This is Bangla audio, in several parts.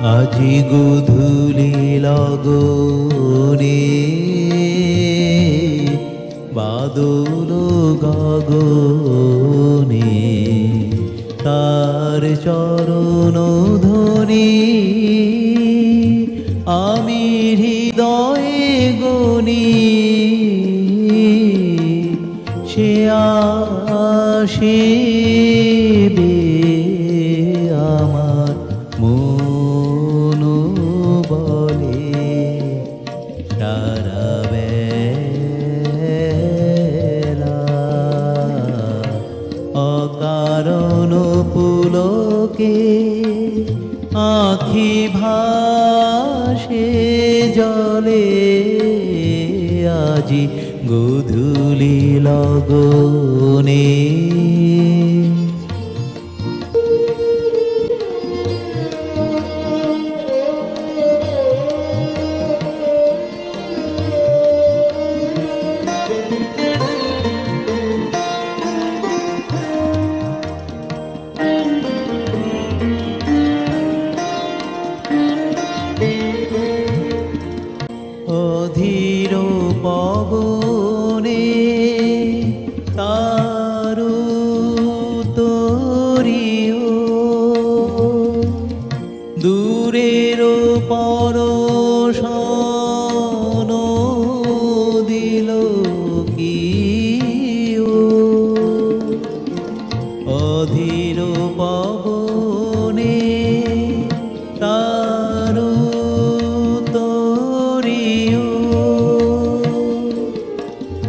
আজি গধূলি লগনে বাদল গগনে তার চরণ ধ্বনি আমি হৃদয়ে গনি সে আসিবে আমার মন বলে সারা বেলা অকারণ পুলকে আখি ভাসে জলে আজি গধূলি লগনে অধীর পবনে তারু তরিও দূরের পরশন দিল কি অধীর পবনে তারু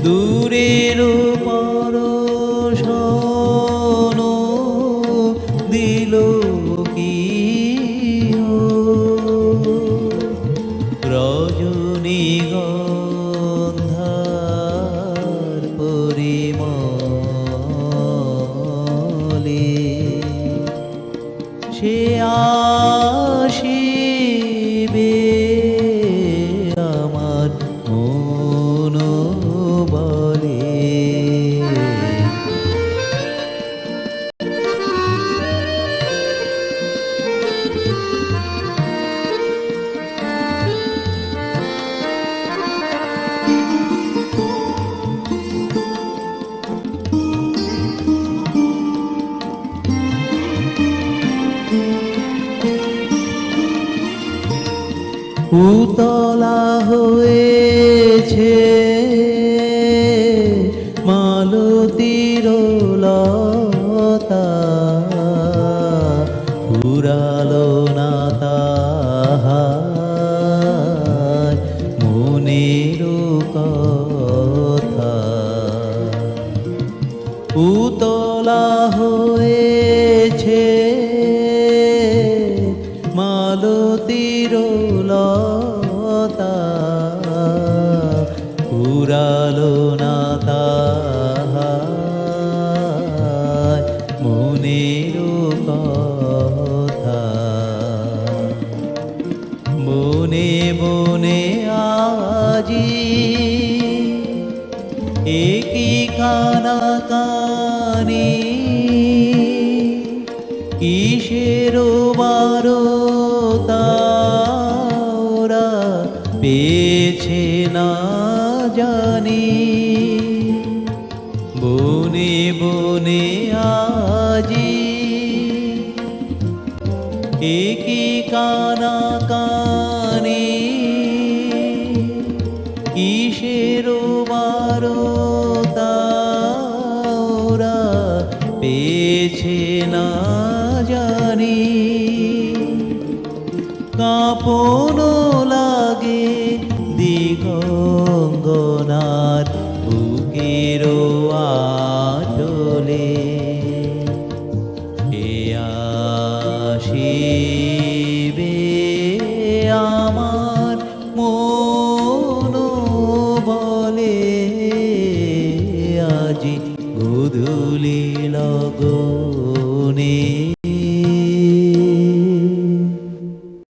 দূরের পরশন দিল কি রজনীগন্ধার পরিমলে সে আসিবে আমার মন বলে উতলা হয়েছে মালতীর লতা ফুরালো না তাহার মনের কথা উতলা হয়েছে মালতীর লতা ফুরালো না তাহার মনের কথা বনে বনে আজি একই কানা কানি কিসের বারতা ওরা পেয়েছে না জানি বনে বনে আজি একই কানা কানি কিসের বারতা ওরা পেয়েছে না জানি কাঁপন লাগে দিগঙ্গনার বুকের আঁচলে এ আসিবে আমার মন বলে আজি গধূলি লগনে